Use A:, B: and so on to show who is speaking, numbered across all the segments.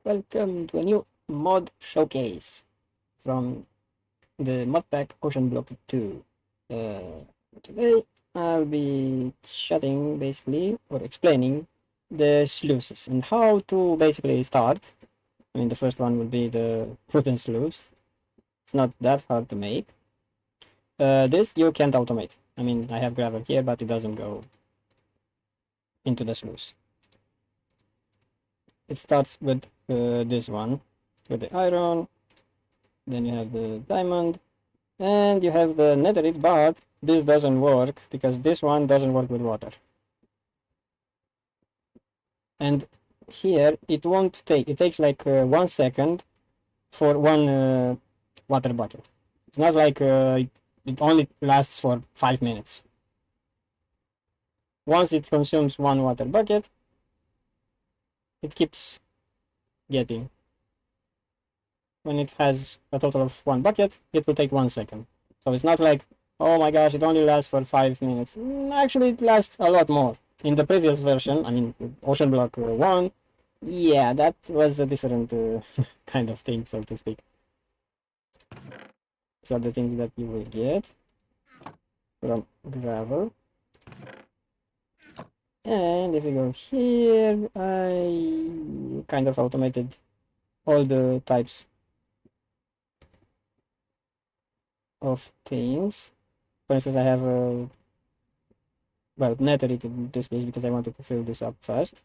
A: Welcome to a new mod showcase from the modpack OceanBlock 2. Today I'll be chatting basically or explaining the sluices and how to basically start. I mean, the first one will be the wooden sluice. It's not that hard to make. This you can't automate. I mean, I have gravel here, but it doesn't go into the sluice. It starts with this one, with the iron, then you have the diamond, and you have the netherite, but this doesn't work because this one doesn't work with water. And here it won't take, it takes like 1 second for one water bucket. It's not like it only lasts for 5 minutes. Once it consumes one water bucket, it keeps getting. When it has a total of one bucket, it will take 1 second. So it's not like, oh my gosh, it only lasts for 5 minutes. Actually, it lasts a lot more. In the previous version, I mean, OceanBlock 1, yeah, that was a different kind of thing, so to speak. These are the things that you will get from gravel. And if you go here, I kind of automated all the types of things. For instance, I have a well, netherite in this case because I wanted to fill this up fast.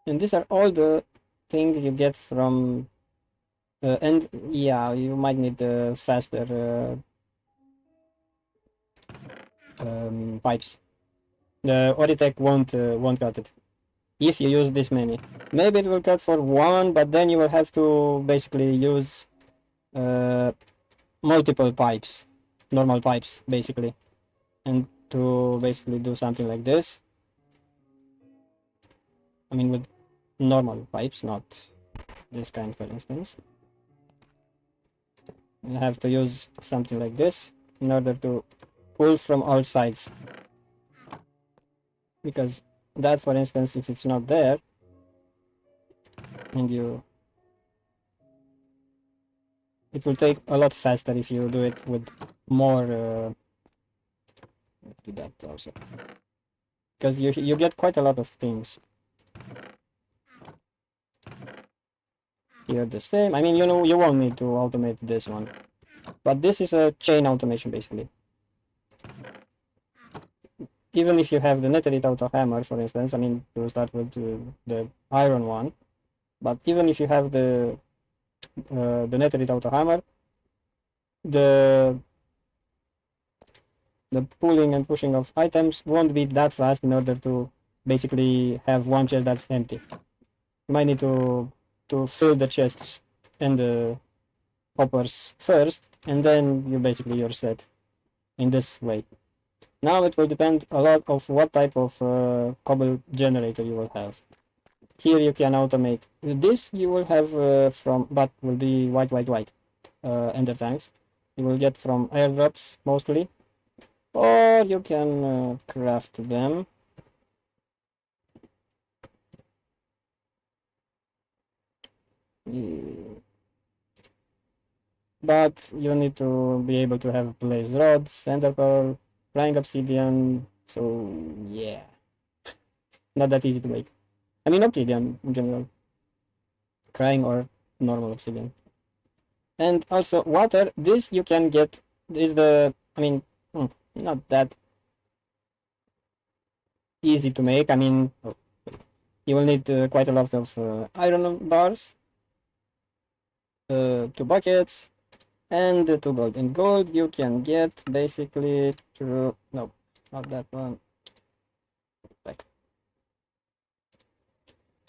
A: And these are all the things you get from and yeah, you might need faster pipes. The Oritech won't cut it if you use this many. Maybe it will cut for one, but then you will have to basically use multiple pipes, normal pipes basically, and to basically do something like this. I mean with normal pipes, not this kind, for instance. You have to use something like this in order to pull from all sides, because that, for instance, if it's not there and you, it will take a lot faster if you do it with more let's do that also, because you get quite a lot of things here. The same, I mean, you know, you won't need to automate this one, but this is a chain automation basically. Even if you have the netherite auto hammer, for instance, I mean, you start with the iron one, but even if you have the netherite auto hammer, the pulling and pushing of items won't be that fast in order to basically have one chest that's empty. You might need to fill the chests and the hoppers first, and then you basically you're set in this way. Now it will depend a lot of what type of cobble generator you will have. Here you can automate this. You will have from, but will be white ender tanks. You will get from airdrops mostly, or you can craft them. But you need to be able to have blaze rods, ender pearl, crying obsidian. So yeah, not that easy to make. I mean obsidian in general, crying or normal obsidian. And also water. This you can get. Is the, I mean, not that easy to make. I mean, you will need quite a lot of iron bars, 2 buckets, and 2 gold. And gold you can get basically through, no, not that one, back,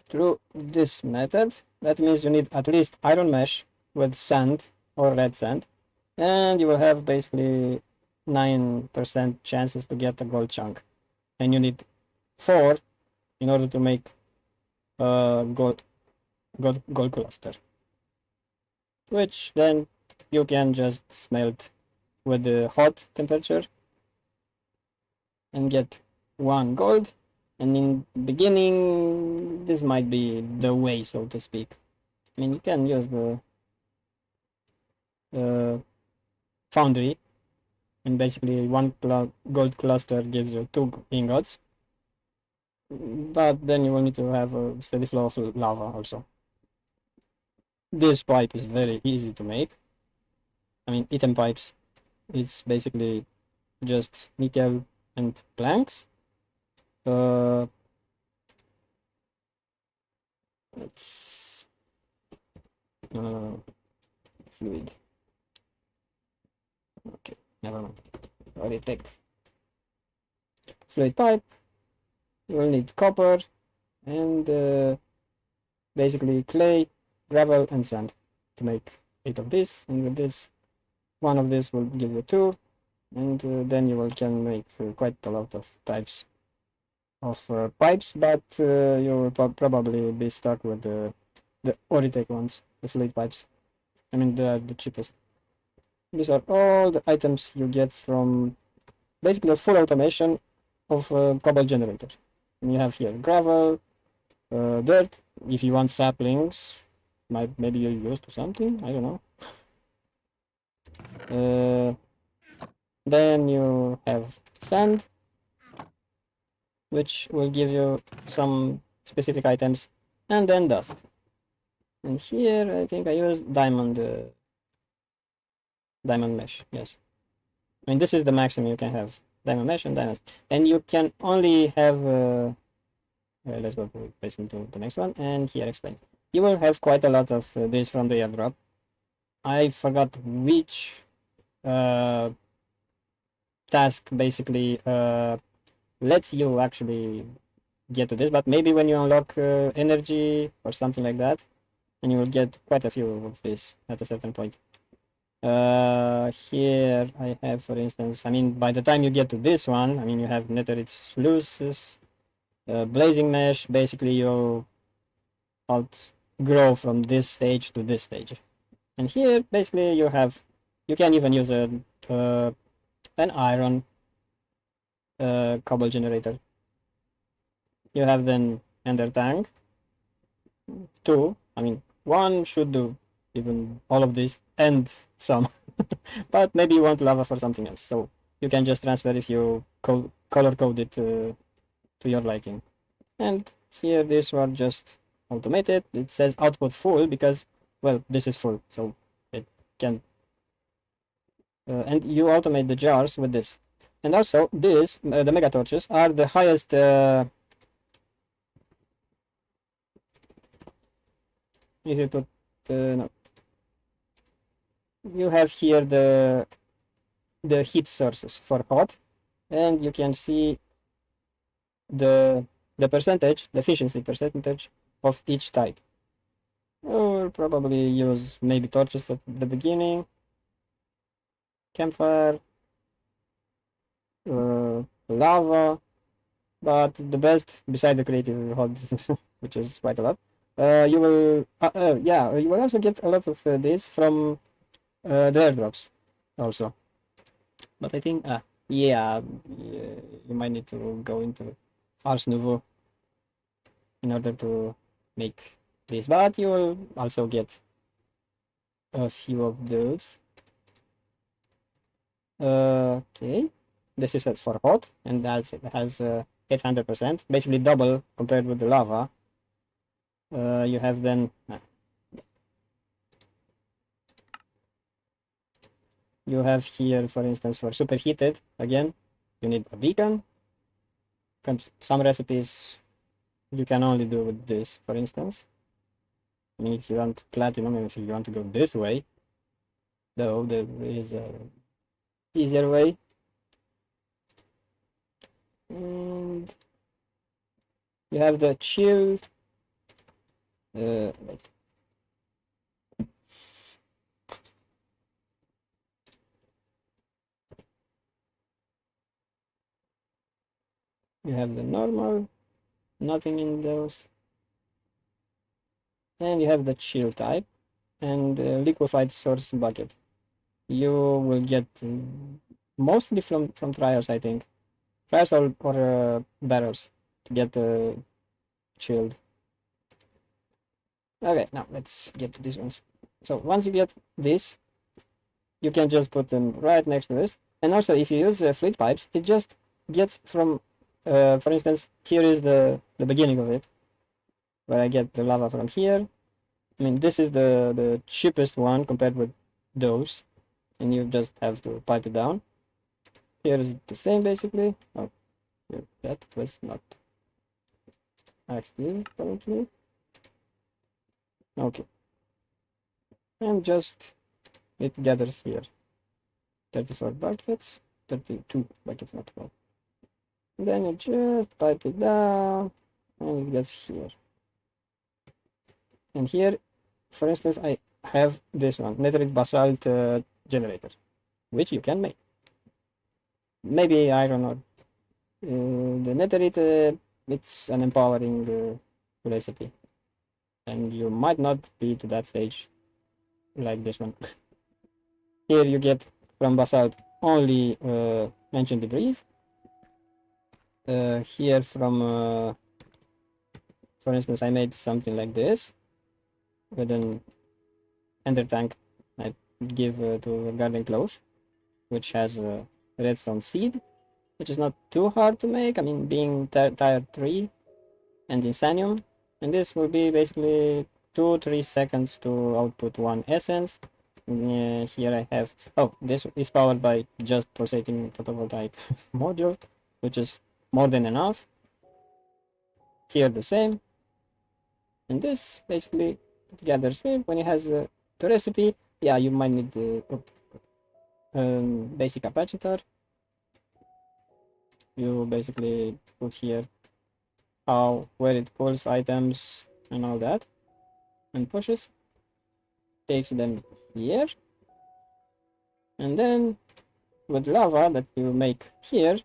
A: through this method. That means you need at least iron mesh with sand or red sand, and you will have basically 9% chances to get a gold chunk, and you need 4 in order to make a gold cluster, which then you can just smelt with the hot temperature and get 1 gold, And in beginning, this might be the way, so to speak. I mean, you can use the foundry, and basically one gold cluster gives you 2 ingots. But then you will need to have a steady flow of lava also. This pipe is very easy to make. I mean, item pipes, it's basically just nickel and planks. It's fluid. Okay, never mind. Already take fluid pipe. You will need copper and basically clay, gravel, and sand to make 8 of this. And with this, one of this will give you 2, and then you can make quite a lot of types of pipes, but you will probably be stuck with the Oritech ones, the fluid pipes. I mean, they are the cheapest. These are all the items you get from basically a full automation of a cobble generator. And you have here gravel, dirt. If you want saplings, maybe you use to something. I don't know. Then you have sand, which will give you some specific items, and then dust. And here I think I used diamond mesh. Yes, I mean this is the maximum you can have, diamond mesh and diamond, and you can only have let's go basically to the next one, and here explain. You will have quite a lot of this from the airdrop. I forgot which task basically lets you actually get to this, but maybe when you unlock energy or something like that, and you will get quite a few of this at a certain point. Here I have, for instance, I mean, by the time you get to this one, I mean, you have Netherite Sluices, blazing mesh. Basically, you outgrow from this stage to this stage. And here, basically, you can even use an iron cobble generator. You have then ender tank. 2. I mean, 1 should do even all of this and some, but maybe you want lava for something else, so you can just transfer if you color code it to your liking. And here this one just automated. It says output full because, well, this is full, so it can and you automate the jars with this. And also this the mega torches are the highest if you put no, you have here the heat sources for hot, and you can see the percentage, the efficiency percentage of each type. Or probably use maybe torches at the beginning, campfire, lava, but the best beside the creative hot, which is quite a lot, you will you will also get a lot of this from the airdrops also. But I think yeah, you might need to go into Ars Nouveau in order to make this, but you will also get a few of those. Okay, this is for hot, and it has 800%, basically double compared with the lava. You have then you have here, for instance, for superheated, again, you need a beacon. Some recipes you can only do with this, for instance. I mean, if you want platinum, and if you want to go this way, though, there is a easier way. And you have the chilled you have the normal, nothing in those, and you have the chill type and liquefied source bucket. You will get mostly from trials, I think, trials or barrels. to get chilled. Okay, now let's get to these ones. So once you get this, you can just put them right next to this. And also, if you use fluid pipes, it just gets from, for instance, here is the beginning of it, where I get the lava from here. I mean, this is the cheapest one compared with those, and you just have to pipe it down. Here is the same basically. Oh, that was not active currently. Okay, and just it gathers here. 34 buckets, 32 buckets, not 12. Then you just pipe it down, and it gets here. And here, for instance, I have this one, Netherite Basalt generator, which you can make. Maybe, I don't know, the Netherite, it's an empowering recipe. And you might not be to that stage like this one. Here you get from Basalt only ancient debris. Here from, for instance, I made something like this with an ender tank I give to a garden close, which has a redstone seed, which is not too hard to make. I mean, being tier 3 and insanium, and this will be basically 2-3 seconds to output 1 essence. Here I have, oh, this is powered by just pulsating photovoltaic module, which is more than enough. Here the same, and this basically gathers milk. When it has the recipe, yeah, you might need the basic capacitor. You basically put here where it pulls items and all that, and pushes, takes them here, and then with lava that you make here,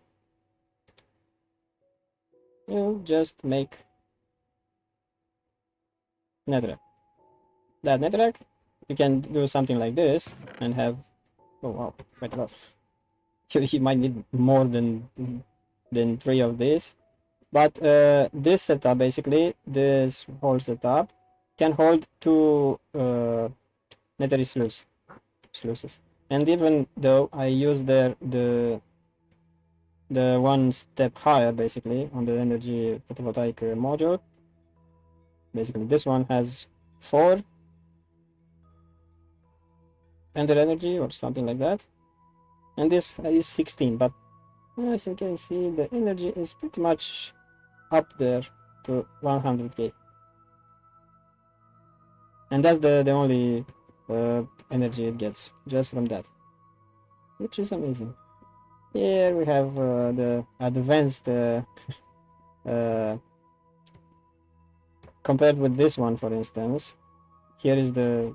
A: you just make netherrack. That netherrack, you can do something like this and have, oh wow, quite a lot. You might need more than 3 of these, but this setup, basically this whole setup, can hold 2 Netherite sluices. And even though I use the one step higher, basically on the energy photovoltaic module, basically this one has 4 ender energy or something like that, and this is 16. But as you can see, the energy is pretty much up there to 100k, and that's the only energy it gets just from that, which is amazing. Here we have the advanced compared with this one, for instance. Here is the,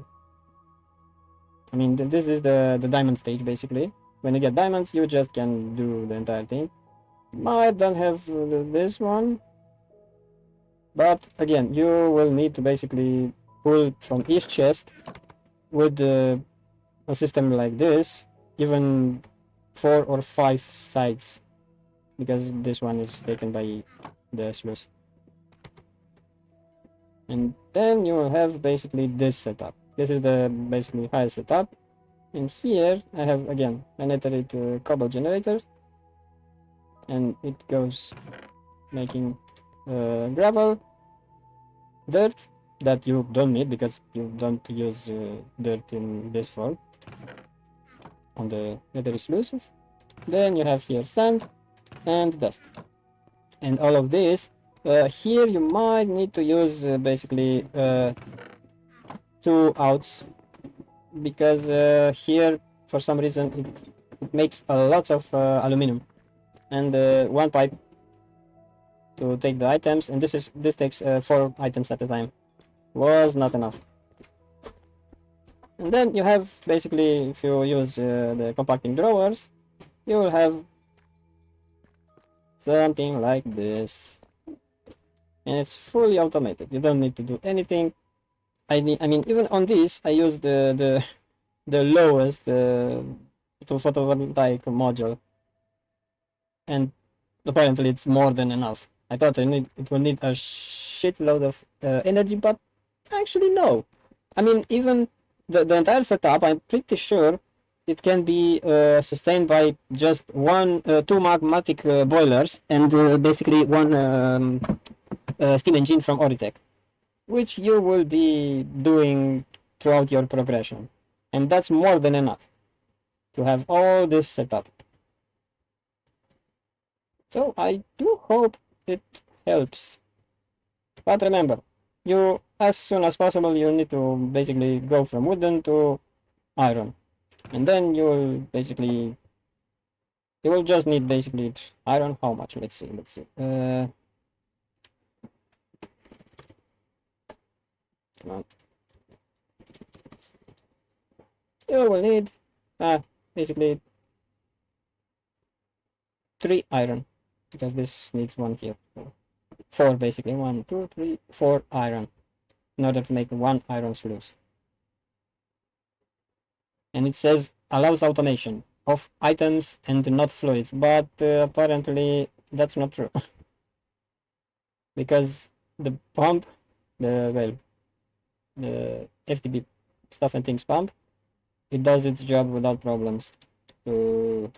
A: I mean, this is the diamond stage, basically. When you get diamonds, you just can do the entire thing. I don't have this one, but again, you will need to basically pull from each chest with a system like this, even 4 or 5 sides, because this one is taken by the sluice. And then you will have basically this setup. This is the basically highest setup. And here I have again a netherite cobble generator, and it goes making gravel, dirt that you don't need because you don't use dirt in this form on the netherite sluices. Then you have here sand and dust, and all of this. Here you might need to use basically 2 outs, because here for some reason it makes a lot of aluminum, and 1 pipe to take the items, and this takes 4 items at a time, was not enough. And then you have basically, if you use the compacting drawers, you will have something like this, and it's fully automated. You don't need to do anything. I mean, even on this, I use the lowest photovoltaic module, and apparently it's more than enough. I thought it will need a shitload of energy, but actually no. I mean, even the entire setup, I'm pretty sure it can be sustained by just two magmatic boilers and basically one steam engine from Oritech, which you will be doing throughout your progression. And that's more than enough to have all this set up. So I do hope it helps. But remember, you as soon as possible you need to basically go from wooden to iron. And then you will just need basically iron. How much? Let's see. Come on. You will need basically 3 iron, because this needs 1 here. So 4 basically. 1, 2, 3, 4 iron in order to make 1 iron sluice. And it says allows automation of items and not fluids, but apparently that's not true. Because the pump, the FTB Stuff and Things pump, it does its job without problems. So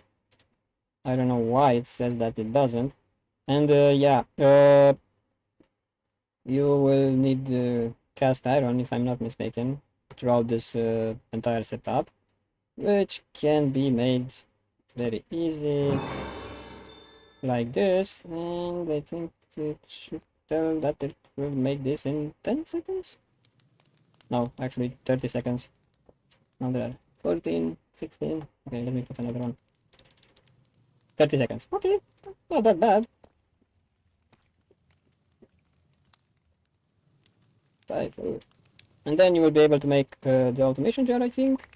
A: I don't know why it says that it doesn't. And you will need cast iron, if I'm not mistaken, throughout this entire setup, which can be made very easy like this. And I think it should tell that it will make this in 10 seconds. No, actually 30 seconds. Now there are 14, 16. Okay, let me put another one. 30 seconds. Okay, not that bad. 5, 4. And then you will be able to make the automation jar, I think.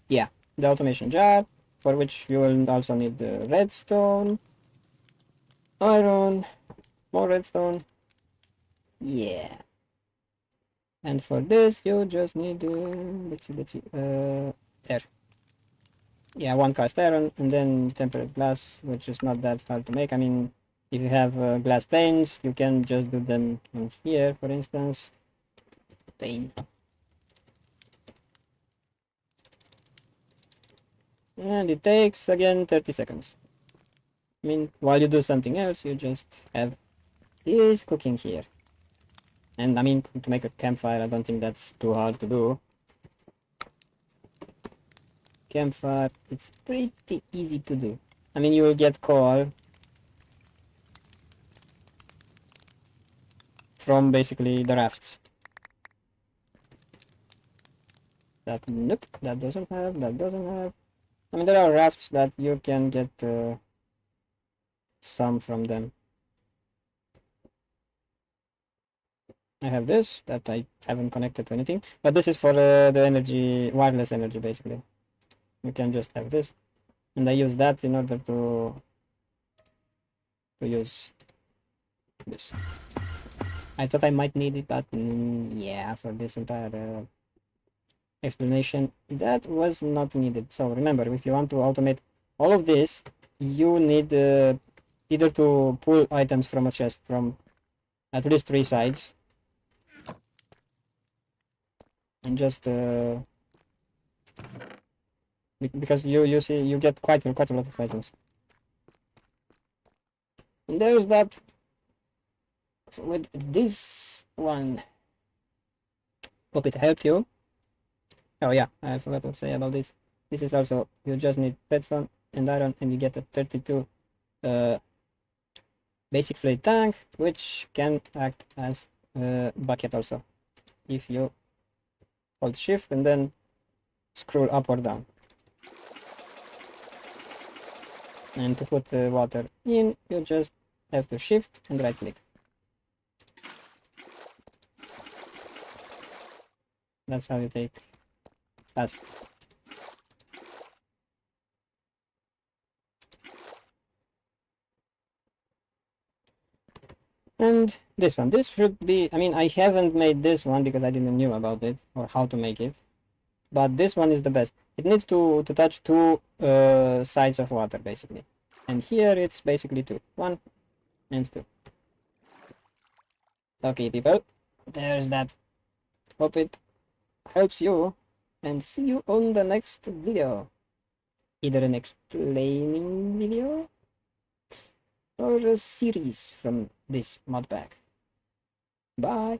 A: Yeah, the automation jar, for which you will also need the redstone, iron, more redstone. Yeah. And for this, you just need, let's see, air. Yeah, 1 cast iron, and then tempered glass, which is not that hard to make. I mean, if you have glass planes, you can just do them in here, for instance. Pane. And it takes, again, 30 seconds. I mean, while you do something else, you just have this cooking here. And I mean, to make a campfire, I don't think that's too hard to do. Campfire, it's pretty easy to do. I mean, you will get coal from basically the rafts. Nope, that doesn't have. I mean, there are rafts that you can get some from them. I have this that I haven't connected to anything, but this is for the energy, wireless energy, basically. You can just have this, and I use that in order to use this. I thought I might need it, but yeah, for this entire explanation, that was not needed. So remember, if you want to automate all of this, you need either to pull items from a chest from at least 3 sides, and just because you see you get quite a lot of items. And there's that with this one. Hope it helped you. Oh yeah, I forgot to say about this. This is also, you just need redstone and iron, and you get a 32 basic fluid tank, which can act as a bucket also, if you hold shift and then scroll up or down. And to put the water in, you just have to shift and right click. That's how you take fast. And this one, this should be, I mean, I haven't made this one because I didn't know about it or how to make it, but this one is the best. It needs to touch 2 sides of water basically, and here it's basically 2, 1 and 2. Okay, people, there's that. Hope it helps you, and see you on the next video. Either an explaining video or a series from this mod pack. Bye!